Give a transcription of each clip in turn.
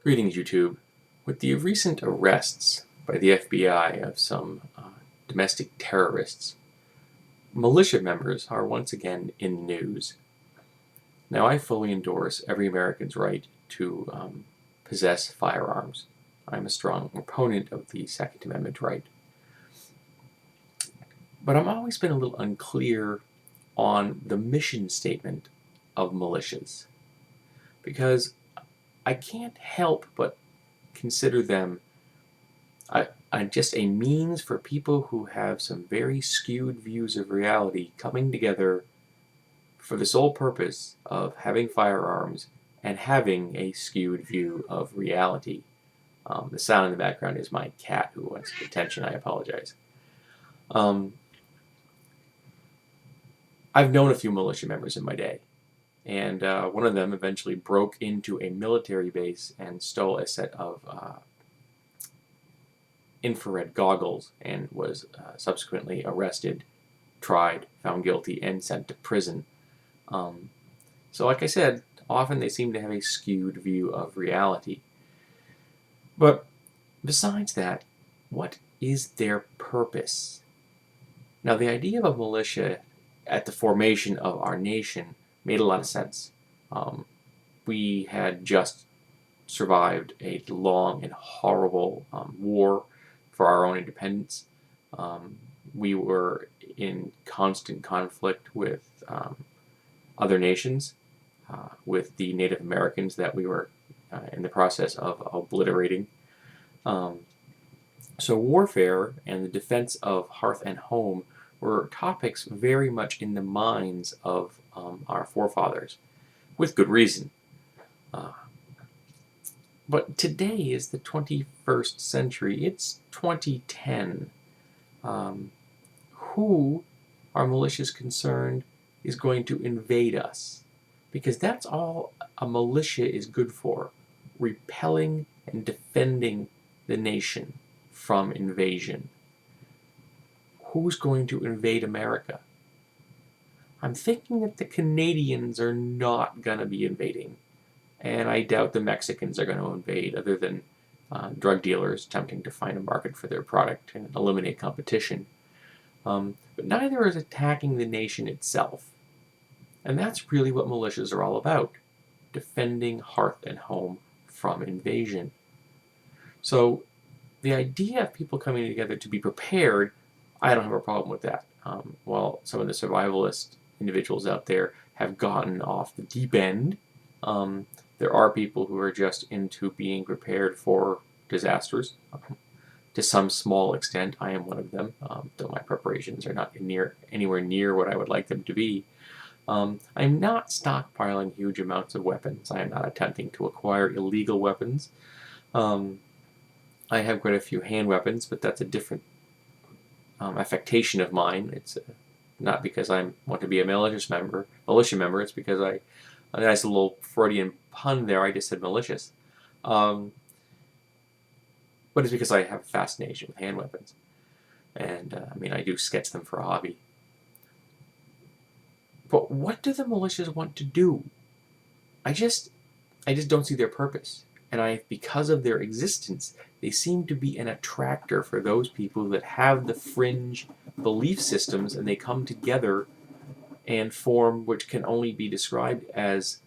Greetings, YouTube. With the recent arrests by the FBI of some domestic terrorists, militia members are once again in the news. Now, I fully endorse every American's right to possess firearms. I'm a strong proponent of the Second Amendment right. But I've always been a little unclear on the mission statement of militias, because I can't help but consider them just a means for people who have some very skewed views of reality coming together for the sole purpose of having firearms and having a skewed view of reality. The sound in the background is my cat who wants attention. I apologize. I've known a few militia members in my day, and one of them eventually broke into a military base and stole a set of infrared goggles and was subsequently arrested, tried, found guilty, and sent to prison. So like I said, often they seem to have a skewed view of reality. But besides that, what is their purpose? Now, the idea of a militia at the formation of our nation made a lot of sense. We had just survived a long and horrible war for our own independence. We were in constant conflict with other nations, with the Native Americans that we were in the process of obliterating. So warfare and the defense of hearth and home were topics very much in the minds of our forefathers, with good reason. But today is the 21st century. It's 2010. Who are militias concerned is going to invade us? Because that's all a militia is good for, repelling and defending the nation from invasion. Who's going to invade America? I'm thinking that the Canadians are not going to be invading, and I doubt the Mexicans are going to invade, other than drug dealers attempting to find a market for their product and eliminate competition. But neither is attacking the nation itself. And that's really what militias are all about, defending hearth and home from invasion. So the idea of people coming together to be prepared, I don't have a problem with that. While some of the survivalist individuals out there have gotten off the deep end, there are people who are just into being prepared for disasters. To some small extent, I am one of them, though my preparations are not anywhere near what I would like them to be. I'm not stockpiling huge amounts of weapons. I am not attempting to acquire illegal weapons. I have quite a few hand weapons, but that's a different affectation of mine. It's not because I want to be a militia member. It's because a nice little Freudian pun there. I just said malicious. But it's because I have a fascination with hand weapons. And, I do sketch them for a hobby. But what do the militias want to do? I just don't see their purpose. And because of their existence, they seem to be an attractor for those people that have the fringe belief systems, and they come together and form what can only be described as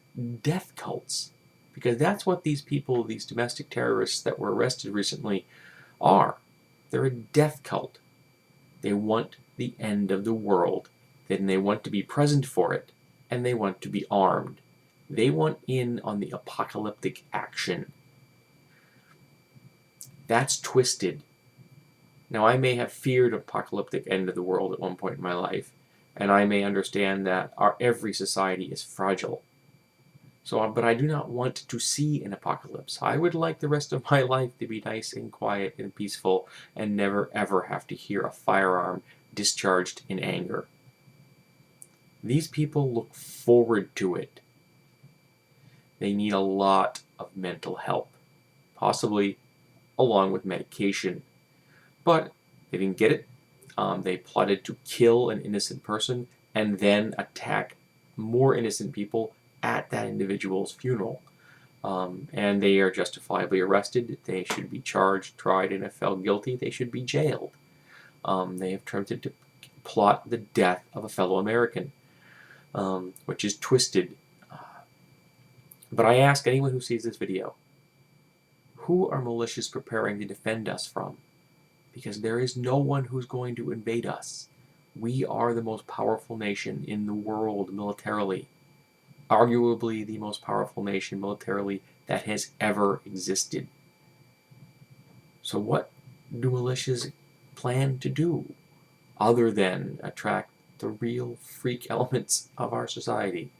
death cults. Because that's what these people, these domestic terrorists that were arrested recently, are. They're a death cult. They want the end of the world, then they want to be present for it, and they want to be armed. They want in on the apocalyptic action. That's twisted. Now, I may have feared an apocalyptic end of the world at one point in my life, and I may understand that every society is fragile. But I do not want to see an apocalypse. I would like the rest of my life to be nice and quiet and peaceful and never ever have to hear a firearm discharged in anger. These people look forward to it. They need a lot of mental help, possibly along with medication. But they didn't get it. They plotted to kill an innocent person and then attack more innocent people at that individual's funeral. and they are justifiably arrested. They should be charged, tried, and if found guilty, they should be jailed. They have attempted to plot the death of a fellow American, which is twisted. But I ask anyone who sees this video, who are militias preparing to defend us from? Because there is no one who's going to invade us. We are the most powerful nation in the world militarily. Arguably the most powerful nation militarily that has ever existed. So what do militias plan to do other than attract the real freak elements of our society?